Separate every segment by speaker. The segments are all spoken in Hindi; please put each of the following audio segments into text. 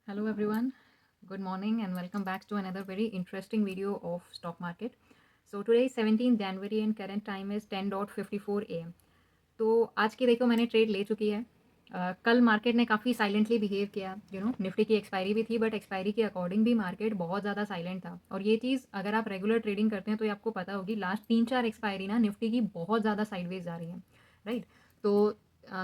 Speaker 1: Hello everyone, good morning and welcome back to another very interesting video of stock market. So today is 17th January and current time is 10:54 AM. तो आज की देखो मैंने ट्रेड ले चुकी है। कल मार्केट ने काफ़ी साइलेंटली बिहेव किया, निफ्टी की एक्सपायरी भी थी बट एक्सपायरी के अकॉर्डिंग भी मार्केट बहुत ज़्यादा साइलेंट था। और ये चीज़ अगर आप रेगुलर ट्रेडिंग करते हैं तो ये आपको पता होगी, लास्ट 3-4 एक्सपायरी ना निफ्टी की बहुत ज़्यादा साइडवेज जा रही है, राइट। तो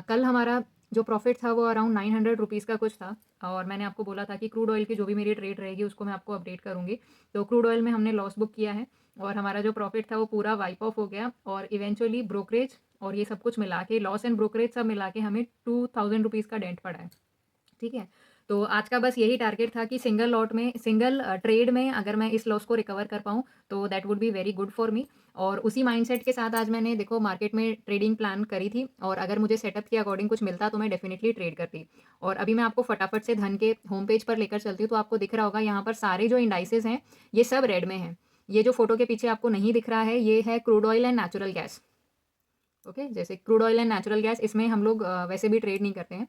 Speaker 1: कल हमारा जो प्रॉफिट था वो अराउंड 900 रुपीज़ का कुछ था। और मैंने आपको बोला था कि क्रूड ऑयल की जो भी मेरी ट्रेड रहेगी उसको मैं आपको अपडेट करूँगी। तो क्रूड ऑयल में हमने लॉस बुक किया है और हमारा जो प्रॉफिट था वो पूरा वाइप ऑफ हो गया। और इवेंचुअली ब्रोकरेज और ये सब कुछ मिला के, लॉस एंड ब्रोकरेज सब मिला के हमें 2000 रुपीज़ का डेंट पड़ा है, ठीक है। तो आज का बस यही टारगेट था कि सिंगल ट्रेड में अगर मैं इस लॉस को रिकवर कर पाऊँ तो that would be very good for me. और उसी माइंडसेट के साथ आज मैंने देखो मार्केट में ट्रेडिंग प्लान करी थी और अगर मुझे सेटअप के अकॉर्डिंग कुछ मिलता तो मैं डेफिनेटली ट्रेड करती। और अभी मैं आपको फटाफट से धन के होम पेज पर लेकर चलती हूँ। तो आपको दिख रहा होगा यहाँ पर सारे जो इंडाइसेस हैं ये सब रेड में हैं। ये जो फोटो के पीछे आपको नहीं दिख रहा है ये है crude oil and natural gas. Okay, जैसे crude oil and natural gas, इसमें हम लोग वैसे भी ट्रेड नहीं करते हैं।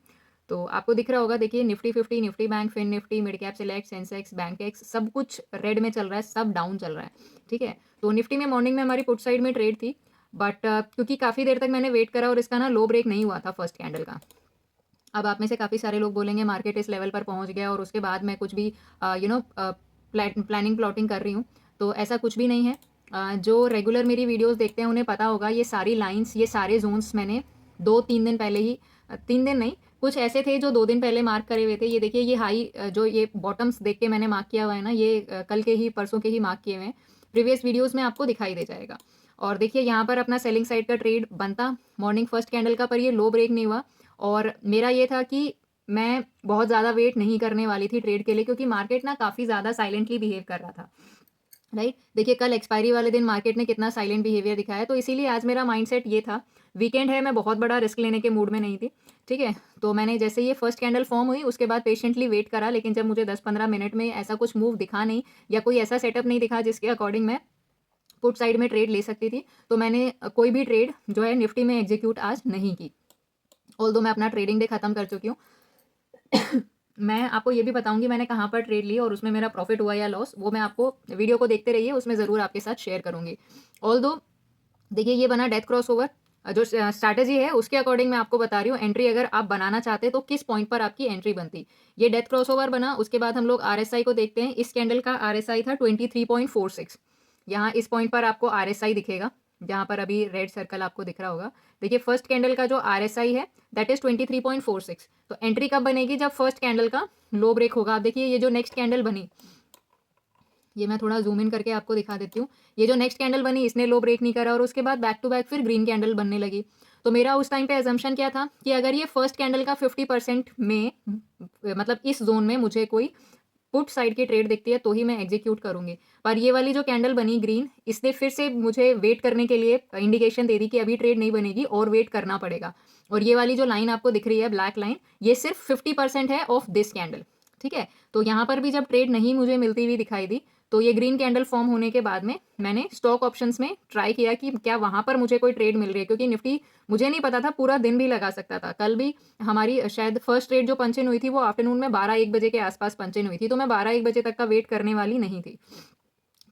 Speaker 1: तो आपको दिख रहा होगा, देखिए Nifty 50, Nifty bank, Fin Nifty, mid cap select, Sensex, Bankex सब कुछ रेड में चल रहा है, सब डाउन चल रहा है, ठीक है। तो निफ्टी में मॉर्निंग में हमारी पुट साइड में ट्रेड थी बट क्योंकि काफ़ी देर तक मैंने वेट करा और इसका ना लो ब्रेक नहीं हुआ था फर्स्ट कैंडल का। अब आप में से काफ़ी सारे लोग बोलेंगे मार्केट इस लेवल पर पहुंच गया और उसके बाद मैं कुछ भी प्लानिंग प्लॉटिंग कर रही हूँ। तो ऐसा कुछ भी नहीं है। जो रेगुलर मेरी वीडियोस देखते हैं उन्हें पता होगा, ये सारी लाइंस, ये सारे जोन्स मैंने 2-3 दिन पहले ही, 3 दिन नहीं, कुछ ऐसे थे जो 2 दिन पहले मार्क करे हुए थे। ये देखिए, ये हाई जो ये बॉटम्स देख के मैंने मार्क किया हुआ है ना, ये कल के ही परसों के ही मार्क किए हुए हैं। प्रीवियस वीडियोज़ में आपको दिखाई दे जाएगा। और देखिए यहाँ पर अपना सेलिंग साइड का ट्रेड बनता मॉर्निंग फर्स्ट कैंडल का, पर ये लो ब्रेक नहीं हुआ। और मेरा ये था कि मैं बहुत ज़्यादा वेट नहीं करने वाली थी ट्रेड के लिए, क्योंकि मार्केट ना काफ़ी ज़्यादा साइलेंटली बिहेव कर रहा था, राइट। देखिए कल एक्सपायरी वाले दिन मार्केट ने कितना साइलेंट बिहेवियर दिखाया। तो इसीलिए आज मेरा माइंडसेट ये था, वीकेंड है, मैं बहुत बड़ा रिस्क लेने के मूड में नहीं थी, ठीक है। तो मैंने जैसे ये फर्स्ट कैंडल फॉर्म हुई उसके बाद पेशेंटली वेट करा, लेकिन जब मुझे 10-15 मिनट में ऐसा कुछ मूव दिखा नहीं या कोई ऐसा सेटअप नहीं दिखा जिसके अकॉर्डिंग मैं पुट साइड में ट्रेड ले सकती थी, तो मैंने कोई भी ट्रेड जो है निफ्टी में एग्जीक्यूट आज नहीं की। ऑल्दो मैं अपना ट्रेडिंग डे खत्म कर चुकी हूँ। मैं आपको ये भी बताऊंगी मैंने कहाँ पर ट्रेड ली और उसमें मेरा प्रॉफिट हुआ या लॉस, वो मैं आपको वीडियो को देखते रहिए, उसमें ज़रूर आपके साथ शेयर करूंगी। ऑल्दो देखिए ये बना डेथ क्रॉस ओवर, जो स्ट्रैटेजी है उसके अकॉर्डिंग मैं आपको बता रही हूँ। एंट्री अगर आप बनाना चाहते तो किस पॉइंट पर आपकी एंट्री बनती। ये डेथ क्रॉस ओवर बना, उसके बाद हम लोग आरएसआई को देखते हैं। इस कैंडल का आरएसआई था 23.46। यहाँ इस पॉइंट पर आपको आरएसआई दिखेगा, जहाँ पर अभी रेड सर्कल आपको दिख रहा होगा। देखिए फर्स्ट कैंडल का जो आरएसआई है दैट इज 23.46। तो एंट्री कब बनेगी, जब फर्स्ट कैंडल का लो ब्रेक होगा। आप देखिए ये जो नेक्स्ट कैंडल बनी, ये मैं थोड़ा जूम इन करके आपको दिखा देती हूँ। ये जो नेक्स्ट कैंडल बनी इसने लो ब्रेक नहीं करा और उसके बाद बैक टू बैक फिर ग्रीन कैंडल बनने लगी। तो मेरा उस टाइम पे एजम्पशन क्या था कि अगर ये फर्स्ट कैंडल का 50% में, मतलब इस जोन में मुझे कोई पुट साइड की ट्रेड दिखती है तो ही मैं एग्जीक्यूट करूंगी। पर ये वाली जो कैंडल बनी ग्रीन, इसने फिर से मुझे वेट करने के लिए इंडिकेशन दे दी कि अभी ट्रेड नहीं बनेगी और वेट करना पड़ेगा। और ये वाली जो लाइन आपको दिख रही है ब्लैक लाइन, ये सिर्फ 50% है ऑफ दिस कैंडल, ठीक है। तो यहाँ पर भी जब ट्रेड नहीं मुझे मिलती हुई दिखाई दी, तो ये ग्रीन कैंडल फॉर्म होने के बाद में मैंने स्टॉक ऑप्शंस में ट्राई किया कि क्या वहां पर मुझे कोई ट्रेड मिल रही है, क्योंकि निफ्टी मुझे नहीं पता था, पूरा दिन भी लगा सकता था। कल भी हमारी शायद फर्स्ट ट्रेड जो पंच इन हुई थी वो आफ्टरनून में 12-1 बजे के आसपास पंच इन हुई थी, तो मैं 12-1 बजे तक का वेट करने वाली नहीं थी,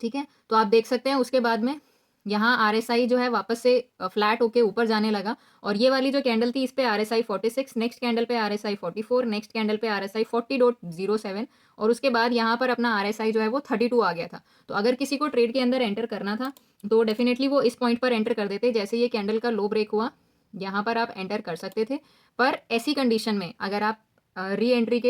Speaker 1: ठीक है। तो आप देख सकते हैं उसके बाद में यहाँ आरएसआई जो है वापस से फ्लैट होके ऊपर जाने लगा। और ये वाली जो कैंडल थी इस पे आरएसआई 46, नेक्स्ट कैंडल पे आरएसआई 44, नेक्स्ट कैंडल पे आरएसआई 40.07, और उसके बाद यहाँ पर अपना आरएसआई जो है वो 32 आ गया था। तो अगर किसी को ट्रेड के अंदर एंटर करना था तो डेफिनेटली वो इस पॉइंट पर एंटर कर देते। जैसे ये कैंडल का लो ब्रेक हुआ यहाँ पर आप एंटर कर सकते थे। पर ऐसी कंडीशन में अगर आप री एंट्री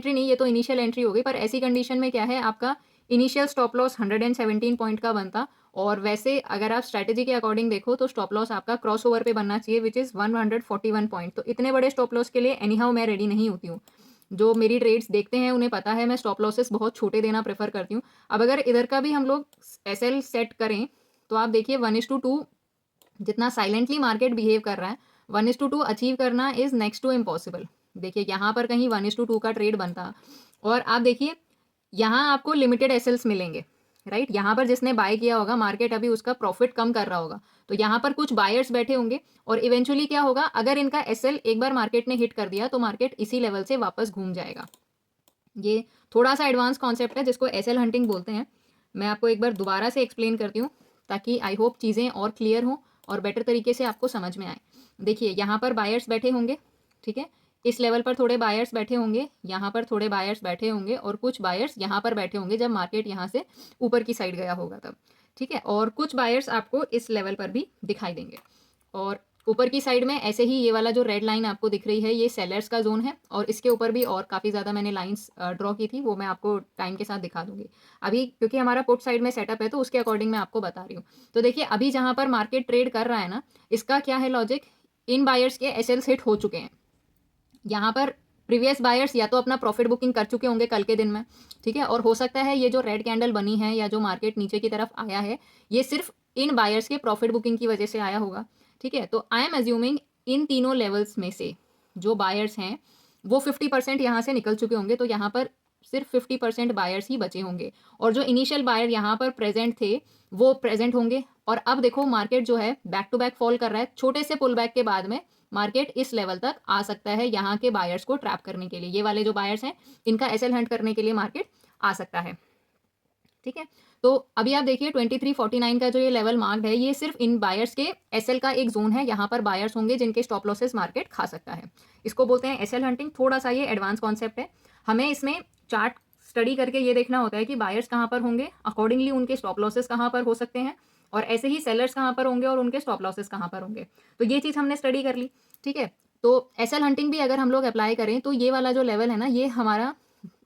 Speaker 1: नहीं, ये तो इनिशियल एंट्री हो गई, पर ऐसी कंडीशन में क्या है, आपका इनिशियल स्टॉप लॉस 117 पॉइंट का बनता। और वैसे अगर आप स्ट्रैटेजी के अकॉर्डिंग देखो तो स्टॉप लॉस आपका क्रॉस ओवर पे बनना चाहिए विच इज़ 141 पॉइंट। तो इतने बड़े स्टॉप लॉस के लिए एनी हाउ मैं रेडी नहीं होती हूँ। जो मेरी ट्रेड्स देखते हैं उन्हें पता है मैं स्टॉप लॉसेस बहुत छोटे देना प्रेफर करती हूँ। अब अगर इधर का भी हम लोग एसएल सेट करें तो आप देखिए 1:2 जितना साइलेंटली मार्केट बिहेव कर रहा है, 1:2 अचीव करना इज नेक्स्ट टू इम्पॉसिबल। देखिए यहाँ पर कहीं 1:2 का ट्रेड बनता। और आप देखिए यहाँ आपको लिमिटेड एसएल्स मिलेंगे, राइट। यहाँ पर जिसने बाय किया होगा मार्केट अभी उसका प्रॉफिट कम कर रहा होगा, तो यहाँ पर कुछ बायर्स बैठे होंगे। और इवेंचुअली क्या होगा, अगर इनका एसएल एक बार मार्केट ने हिट कर दिया तो मार्केट इसी लेवल से वापस घूम जाएगा, ये थोड़ा सा एडवांस कॉन्सेप्ट है जिसको एसएल हंटिंग बोलते हैं। मैं आपको एक बार दोबारा से एक्सप्लेन करती हूँ ताकि आई होप चीज़ें और क्लियर हों और बेटर तरीके से आपको समझ में आए। देखिए यहाँ पर बायर्स बैठे होंगे, ठीक है, इस लेवल पर थोड़े बायर्स बैठे होंगे, यहाँ पर थोड़े बायर्स बैठे होंगे और कुछ बायर्स यहाँ पर बैठे होंगे जब मार्केट यहाँ से ऊपर की साइड गया होगा तब, ठीक है, और कुछ बायर्स आपको इस लेवल पर भी दिखाई देंगे। और ऊपर की साइड में ऐसे ही ये वाला जो रेड लाइन आपको दिख रही है ये सेलर्स का जोन है और इसके ऊपर भी और काफ़ी ज़्यादा मैंने लाइंस ड्रॉ की थी, वो मैं आपको टाइम के साथ दिखा दूंगी। अभी क्योंकि हमारा पुट साइड में सेटअप है तो उसके अकॉर्डिंग मैं आपको बता रही हूँ। तो देखिए अभी जहाँ पर मार्केट ट्रेड कर रहा है ना, इसका क्या है लॉजिक, इन बायर्स के एसएल्स हिट हो चुके हैं। यहाँ पर प्रीवियस बायर्स या तो अपना प्रॉफिट बुकिंग कर चुके होंगे कल के दिन में, ठीक है, और हो सकता है ये जो रेड कैंडल बनी है या जो मार्केट नीचे की तरफ आया है ये सिर्फ इन बायर्स के प्रॉफिट बुकिंग की वजह से आया होगा, ठीक है। तो आई एम एज्यूमिंग इन तीनों लेवल्स में से जो बायर्स हैं वो 50% यहाँ से निकल चुके होंगे, तो यहाँ पर सिर्फ 50% बायर्स ही बचे होंगे और जो इनिशियल बायर यहाँ पर प्रेजेंट थे वो प्रेजेंट होंगे। और अब देखो मार्केट जो है बैक टू बैक फॉल कर रहा है, छोटे से पुल बैक के बाद में मार्केट इस लेवल तक आ सकता है यहाँ के बायर्स को ट्रैप करने के लिए। ये वाले जो बायर्स हैं इनका एसएल हंट करने के लिए मार्केट आ सकता है, ठीक है। तो अभी आप देखिए 2349 का जो ये लेवल मार्क्ड है ये सिर्फ इन बायर्स के एसएल का एक जोन है, यहाँ पर बायर्स होंगे जिनके स्टॉप लॉसेस मार्केट खा सकता है। इसको बोलते हैं एसएल हंटिंग। थोड़ा सा ये एडवांस कॉन्सेप्ट है, हमें इसमें चार्ट स्टडी करके ये देखना होता है कि बायर्स कहाँ पर होंगे, अकॉर्डिंगली उनके स्टॉप लॉसेस कहाँ पर हो सकते हैं और ऐसे ही सेलर्स कहाँ पर होंगे और उनके स्टॉप लॉसेस कहाँ पर होंगे। तो ये चीज़ हमने स्टडी कर ली, ठीक है। तो एसएल हंटिंग भी अगर हम लोग अप्लाई करें तो ये वाला जो लेवल है ना ये हमारा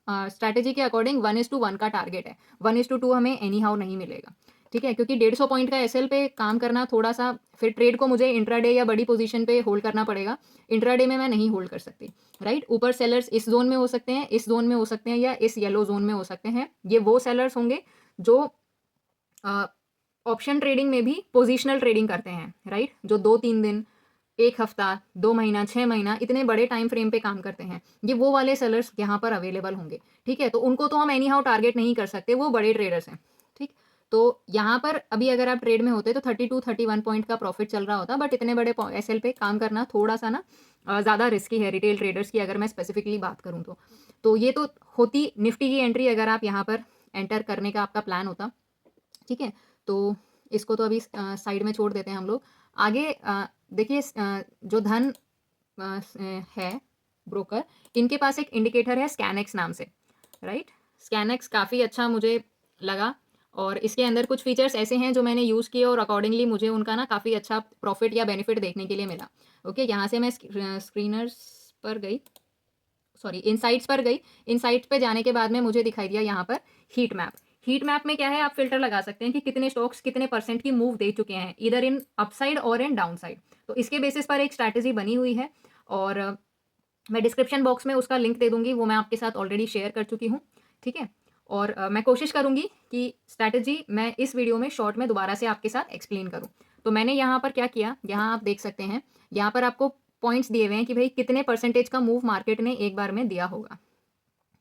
Speaker 1: स्ट्रैटेजी के अकॉर्डिंग 1:1 का टारगेट है। 1:2 हमें एनी हाउ नहीं मिलेगा, ठीक है, क्योंकि 150 पॉइंट का एसएल पे काम करना थोड़ा सा, फिर ट्रेड को मुझे इंट्राडे या बड़ी पोजीशन पे होल्ड करना पड़ेगा, इंट्राडे में मैं नहीं होल्ड कर सकती, राइट। ऊपर सेलर्स इस जोन में हो सकते हैं, इस जोन में हो सकते हैं या इस येलो जोन में हो सकते हैं। ये वो सेलर्स होंगे जो ऑप्शन ट्रेडिंग में भी पोजिशनल ट्रेडिंग करते हैं, राइट, जो 2-3 दिन, एक हफ्ता, 2 महीना, 6 महीना इतने बड़े टाइम फ्रेम पे काम करते हैं, ये वो वाले सेलर्स यहाँ पर अवेलेबल होंगे, ठीक है। तो उनको तो हम एनी हाउ टारगेट नहीं कर सकते, वो बड़े ट्रेडर्स हैं, ठीक। तो यहाँ पर अभी अगर आप ट्रेड में होते तो 32-31 पॉइंट का प्रॉफिट चल रहा होता, बट इतने बड़े एसएल पे काम करना थोड़ा सा ना ज़्यादा रिस्की है रिटेल ट्रेडर्स की, अगर मैं स्पेसिफिकली बात करूँ तो ये तो होती निफ्टी की एंट्री अगर आप यहाँ पर एंटर करने का आपका प्लान होता, ठीक है। तो इसको तो अभी साइड में छोड़ देते हैं हम लोग। आगे देखिए जो धन है ब्रोकर, इनके पास एक इंडिकेटर है स्कैनएक्स नाम से, राइट। स्कैनएक्स काफ़ी अच्छा मुझे लगा और इसके अंदर कुछ फीचर्स ऐसे हैं जो मैंने यूज़ किए और अकॉर्डिंगली मुझे उनका ना काफ़ी अच्छा प्रॉफिट या बेनिफिट देखने के लिए मिला। ओके, यहाँ से मैं स्क्रीनर्स पर गई, सॉरी इनसाइट्स पर गई। इनसाइट्स पे जाने के बाद में मुझे दिखाई दिया यहाँ पर हीट मैप। हीट मैप में क्या है, आप फिल्टर लगा सकते हैं कि कितने स्टॉक्स कितने परसेंट की मूव दे चुके हैं, इधर इन अपसाइड और इन डाउन साइड। तो इसके बेसिस पर एक स्ट्रैटेजी बनी हुई है और मैं डिस्क्रिप्शन बॉक्स में उसका लिंक दे दूंगी, वो मैं आपके साथ ऑलरेडी शेयर कर चुकी हूँ, ठीक है। और मैं कोशिश करूंगी कि स्ट्रैटेजी मैं इस वीडियो में शॉर्ट में दोबारा से आपके साथ एक्सप्लेन करूँ। तो मैंने यहाँ पर क्या किया, यहाँ आप देख सकते हैं, यहाँ पर आपको पॉइंट्स दिए हुए हैं कि भाई कितने परसेंटेज का मूव मार्केट ने एक बार में दिया होगा।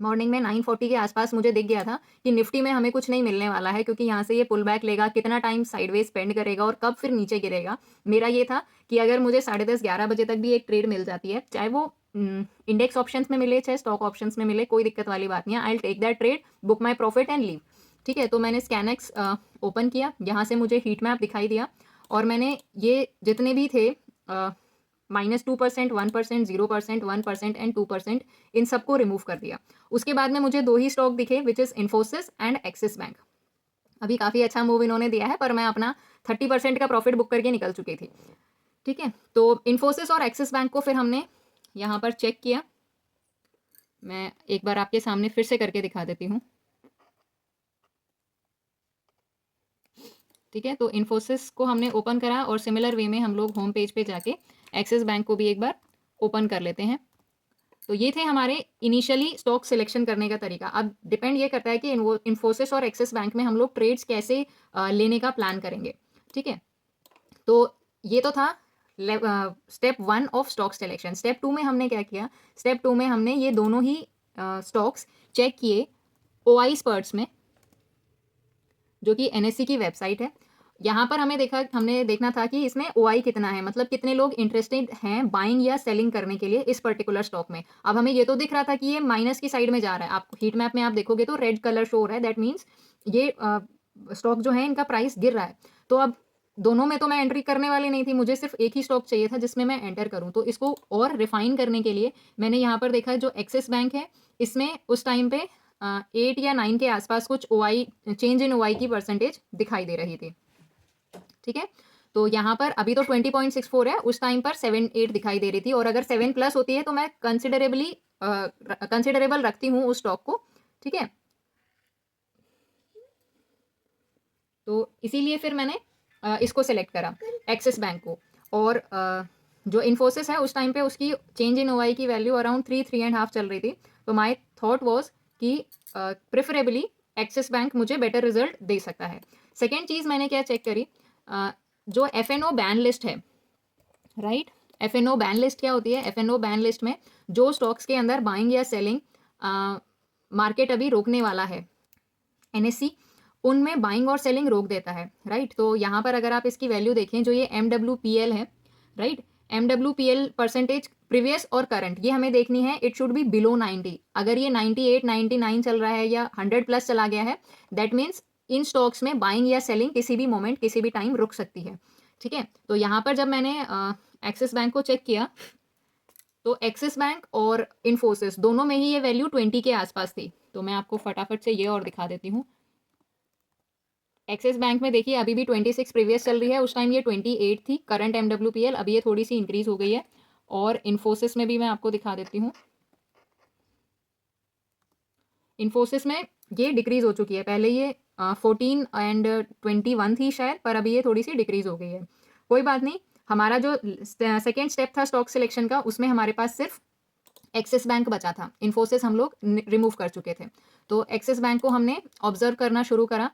Speaker 1: मॉर्निंग में 9:40 के आसपास मुझे दिख गया था कि निफ्टी में हमें कुछ नहीं मिलने वाला है, क्योंकि यहाँ से ये पुल बैक लेगा, कितना टाइम साइडवेज स्पेंड करेगा और कब फिर नीचे गिरेगा। मेरा ये था कि अगर मुझे 10:30-11 बजे तक भी एक ट्रेड मिल जाती है, चाहे वो इंडेक्स ऑप्शंस में मिले चाहे स्टॉक ऑप्शंस में मिले, कोई दिक्कत वाली बात नहीं है, I will take that trade, book my profit and leave, ठीक है। तो मैंने स्कैनएक्स ओपन किया, यहाँ से मुझे हीट मैप दिखाई दिया और मैंने ये जितने भी थे -2%, 1%, 0%, 1% एंड 2%, इन सबको रिमूव कर दिया। उसके बाद में मुझे 2 ही स्टॉक दिखे, which is Infosys and axis bank. अभी काफ़ी अच्छा मूव इन्होंने दिया है पर मैं अपना 30% का प्रॉफिट बुक करके निकल चुकी थी, ठीक है। तो इन्फोसिस और एक्सिस बैंक को फिर हमने यहाँ पर चेक किया, मैं एक बार आपके सामने फिर से करके दिखा देती हूँ, ठीक है। तो इन्फोसिस को हमने ओपन करा और सिमिलर वे में हम लोग होम पेज पे जाके एक्सिस बैंक को भी एक बार ओपन कर लेते हैं। तो ये थे हमारे इनिशियली स्टॉक सिलेक्शन करने का तरीका। अब डिपेंड ये करता है कि इन्फोसिस और एक्सिस बैंक में हम लोग ट्रेड्स कैसे लेने का प्लान करेंगे, ठीक है। तो ये तो था step 1 of stock selection. Step 2 में हमने क्या किया, स्टेप 2 में हमने ये दोनों ही स्टॉक्स चेक किए OI स्पर्ट्स में, जो कि NSE की वेबसाइट है। यहाँ पर हमने देखना था कि इसमें ओआई कितना है, मतलब कितने लोग इंटरेस्टेड हैं बाइंग या सेलिंग करने के लिए इस पर्टिकुलर स्टॉक में। अब हमें ये तो दिख रहा था कि ये माइनस की साइड में जा रहा है। आप हीट मैप में आप देखोगे तो रेड कलर शो हो रहा है, दैट मीन्स ये स्टॉक जो है इनका प्राइस गिर रहा है। तो अब दोनों में तो मैं एंट्री करने वाली नहीं थी, मुझे सिर्फ एक ही स्टॉक चाहिए था जिसमें मैं एंटर करूँ। तो इसको और रिफाइन करने के लिए मैंने यहाँ पर देखा जो एक्सिस बैंक है, इसमें उस टाइम पे 8 या 9 के आसपास कुछ ओआई चेंज इन ओआई की परसेंटेज दिखाई दे रही थी। ठीक है, तो यहाँ पर अभी तो 20.64 है, उस टाइम पर 7-8 दिखाई दे रही थी, और अगर 7+ होती है तो मैं कंसिडरेबल रखती हूँ उस स्टॉक को। ठीक है, तो इसीलिए फिर मैंने इसको सेलेक्ट करा, एक्सिस बैंक को। और जो इन्फोसिस है उस टाइम पे उसकी चेंज इन ओआई की वैल्यू अराउंड 3-3.5 चल रही थी। तो माई थॉट वॉज कि प्रेफरेबली एक्सिस बैंक मुझे बेटर रिजल्ट दे सकता है। सेकेंड चीज़ मैंने क्या चेक करी, जो एफ बैन लिस्ट है, राइट, एफ बैन लिस्ट क्या होती है? एफ बैन लिस्ट में जो स्टॉक्स के अंदर बाइंग या सेलिंग मार्केट अभी रोकने वाला है, एनएससी, उनमें बाइंग और सेलिंग रोक देता है, राइट। तो यहाँ पर अगर आप इसकी वैल्यू देखें, जो ये MWPL है, राइट, MWPL परसेंटेज प्रीवियस और करंट, ये हमें देखनी है। It should be below 90। अगर ये 98 99 चल रहा है या 100+ चला गया है, दैट मीन्स इन स्टॉक्स में बाइंग या सेलिंग किसी भी मोमेंट किसी भी टाइम रुक सकती है। ठीक है, तो यहाँ पर जब मैंने एक्सिस बैंक को चेक किया तो एक्सिस बैंक और इन्फोसिस दोनों में ही ये वैल्यू 20 के आसपास थी। तो मैं आपको फटाफट से ये और दिखा देती हूँ। एक्सिस बैंक में देखिए अभी भी 26 प्रीवियस चल रही है, उस टाइम ये 28 थी करंट MWPL, अभी ये थोड़ी सी इंक्रीज हो गई है। और इन्फोसिस में भी मैं आपको दिखा देती हूँ, इन्फोसिस में ये डिक्रीज हो चुकी है। पहले ये 14 एंड 21 थी शायद, पर अभी ये थोड़ी सी डिक्रीज हो गई है। कोई बात नहीं, हमारा जो सेकेंड स्टेप था स्टॉक सिलेक्शन का, उसमें हमारे पास सिर्फ एक्सिस बैंक बचा था, इन्फोसिस हम लोग रिमूव कर चुके थे। तो एक्सिस बैंक को हमने ऑब्जर्व करना शुरू करा।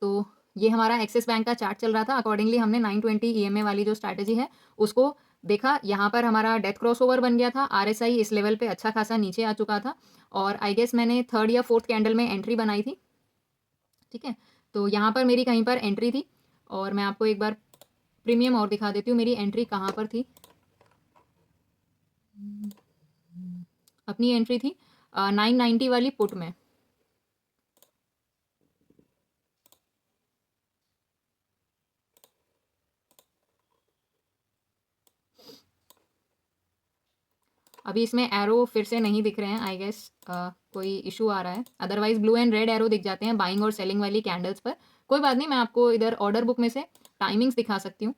Speaker 1: तो ये हमारा एक्सिस बैंक का चार्ट चल रहा था। अकॉर्डिंगली हमने 920 EMA वाली जो स्ट्रैटेजी है उसको देखा। यहाँ पर हमारा डेथ क्रॉसओवर बन गया था, RSI इस लेवल पे अच्छा खासा नीचे आ चुका था, और आई गेस मैंने थर्ड या फोर्थ कैंडल में एंट्री बनाई थी। ठीक है, तो यहाँ पर मेरी कहीं पर एंट्री थी, और मैं आपको एक बार प्रीमियम और दिखा देती हूँ मेरी एंट्री कहाँ पर थी। अपनी एंट्री थी 990 वाली पुट में। अभी इसमें एरो फिर से नहीं दिख रहे हैं, आई गेस कोई इशू आ रहा है। Otherwise blue and red arrow दिख जाते हैं बाइंग और सेलिंग वाली कैंडल्स पर। कोई बात नहीं, मैं आपको इधर ऑर्डर बुक में से टाइमिंग्स दिखा सकती हूँ।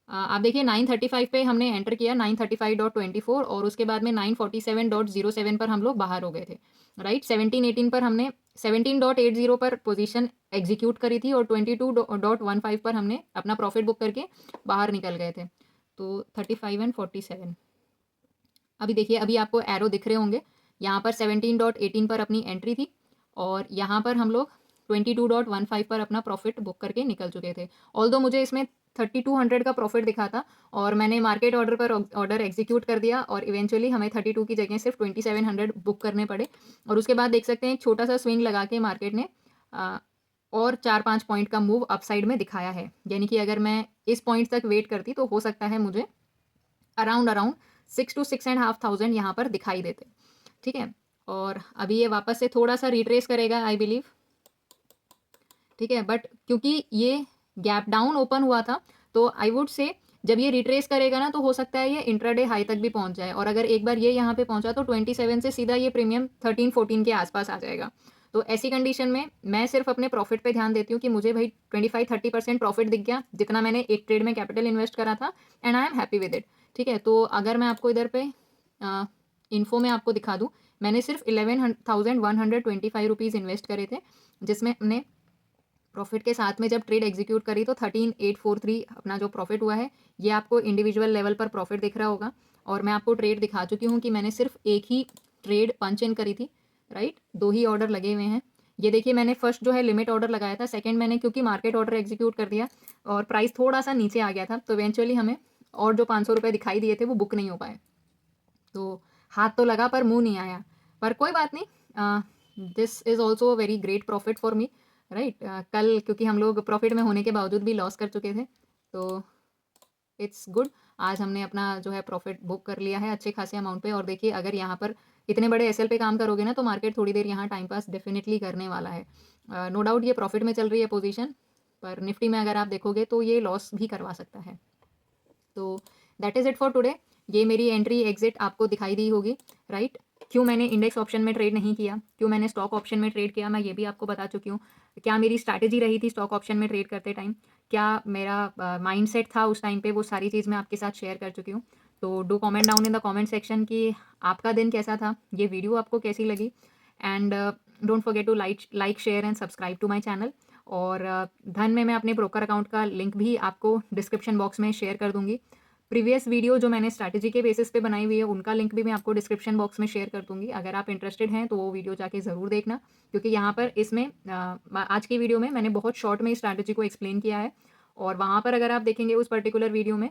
Speaker 1: आप देखिए 9:35 पे हमने एंटर किया, 9:35.24, और उसके बाद में 9:47.07 पर हम लोग बाहर हो गए थे, राइट। 17:18 पर हमने 17.80 पर पोजीशन एग्जीक्यूट करी थी, और 22.15 पर हमने अपना प्रॉफिट बुक करके बाहर निकल गए थे। तो 35 एंड 47, अभी देखिए अभी आपको एरो दिख रहे होंगे, यहाँ पर 17.18 पर अपनी एंट्री थी, और यहाँ पर हम लोग 22.15 पर अपना प्रॉफिट बुक करके निकल चुके थे। ऑल्दो मुझे इसमें 3200 का प्रॉफिट दिखा था, और मैंने मार्केट ऑर्डर पर ऑर्डर एग्जीक्यूट कर दिया, और इवेंचुअली हमें 32 की जगह सिर्फ 2700 बुक करने पड़े। और उसके बाद देख सकते हैं एक छोटा सा स्विंग लगा के मार्केट ने और 4-5 पॉइंट का मूव अपसाइड में दिखाया है। यानी कि अगर मैं इस पॉइंट तक वेट करती तो हो सकता है मुझे अराउंड 6 to 6.5 थाउजेंड यहाँ पर दिखाई देते। ठीक है, और अभी ये वापस से थोड़ा सा रिट्रेस करेगा आई बिलीव। ठीक है, बट क्योंकि ये गैप डाउन ओपन हुआ था, तो आई वुड से जब ये रिट्रेस करेगा ना, तो हो सकता है ये इंट्राडे हाई तक भी पहुंच जाए, और अगर एक बार ये यहाँ पे पहुंचा तो 27 से सीधा ये प्रीमियम 13-14 के आसपास आ जाएगा। तो ऐसी कंडीशन में मैं सिर्फ अपने प्रॉफिट पे ध्यान देती हूँ कि मुझे भाई 25-30% प्रॉफिट दिख गया जितना मैंने एक ट्रेड में कैपिटल इन्वेस्ट करा था, and I am happy with it. ठीक है, तो अगर मैं आपको इधर पे इन्फो में आपको दिखा दूँ, मैंने सिर्फ 11,125 रुपीज़ इन्वेस्ट करे थे, जिसमें हमने प्रॉफिट के साथ में जब ट्रेड एग्जीक्यूट करी तो 13,843 अपना जो प्रॉफिट हुआ है, ये आपको इंडिविजुअल लेवल पर प्रॉफिट दिख रहा होगा। और मैं आपको ट्रेड दिखा चुकी हूँ कि मैंने सिर्फ एक ही ट्रेड पंच इन करी थी, राइट, 2 ही ऑर्डर लगे हुए हैं। ये देखिए मैंने फर्स्ट जो है लिमिट ऑर्डर लगाया था, सेकंड मैंने क्योंकि मार्केट ऑर्डर एग्जीक्यूट कर दिया और प्राइस थोड़ा सा नीचे आ गया था, तो इवेंचुअली हमें और जो 500 रुपये दिखाई दिए थे वो बुक नहीं हो पाए। तो हाथ तो लगा पर मुंह नहीं आया, पर कोई बात नहीं, this is also a very great profit for me. Right. कल क्योंकि हम लोग प्रॉफिट में होने के बावजूद भी लॉस कर चुके थे, तो इट्स गुड। आज हमने अपना जो है प्रॉफिट बुक कर लिया है अच्छे खासे अमाउंट पे। और देखिए अगर यहाँ पर इतने बड़े एसएल पे काम करोगे ना तो मार्केट थोड़ी देर यहाँ टाइम पास डेफिनेटली करने वाला है। नो डाउट ये प्रॉफिट में चल रही है पोजीशन, पर निफ्टी में अगर आप देखोगे तो ये लॉस भी करवा सकता है। तो that is it for today. ये मेरी एंट्री एग्जिट आपको दिखाई दी होगी, राइट। क्यों मैंने इंडेक्स ऑप्शन में ट्रेड नहीं किया, क्यों मैंने स्टॉक ऑप्शन में ट्रेड किया, मैं ये भी आपको बता चुकी हूँ। क्या मेरी स्ट्रैटेजी रही थी स्टॉक ऑप्शन में ट्रेड करते टाइम, क्या मेरा माइंडसेट था उस टाइम पे, वो सारी चीज़ मैं आपके साथ शेयर कर चुकी हूँ। तो do comment down in the comment section कि आपका दिन कैसा था, ये वीडियो आपको कैसी लगी। And don't forget to like share and subscribe to my channel. और धन में मैं अपने ब्रोकर अकाउंट का लिंक भी आपको डिस्क्रिप्शन बॉक्स में शेयर कर दूंगी। प्रीवियस वीडियो जो मैंने स्ट्रैटेजी के बेसिस पे बनाई हुई है उनका लिंक भी मैं आपको डिस्क्रिप्शन बॉक्स में शेयर कर दूंगी। अगर आप इंटरेस्टेड हैं तो वो वीडियो जाके ज़रूर देखना, क्योंकि यहाँ पर इसमें आज की वीडियो में मैंने बहुत शॉर्ट में स्ट्रैटेजी को एक्सप्लेन किया है। और वहाँ पर अगर आप देखेंगे उस पर्टिकुलर वीडियो में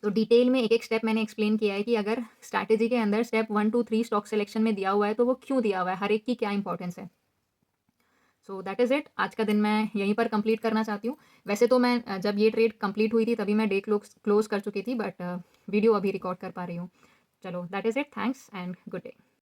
Speaker 1: तो डिटेल में एक एक स्टेप मैंने एक्सप्लेन किया है कि अगर स्ट्रैटेजी के अंदर स्टेप 1 2 3 स्टॉक सिलेक्शन में दिया हुआ है तो वो क्यों दिया हुआ है, हर एक की क्या इंपॉर्टेंस है। So that is it. आज का दिन मैं यहीं पर कंप्लीट करना चाहती हूँ। वैसे तो मैं जब ये ट्रेड कंप्लीट हुई थी तभी मैं डे क्लोज कर चुकी थी, बट वीडियो अभी रिकॉर्ड कर पा रही हूँ। चलो that is it. Thanks and good day.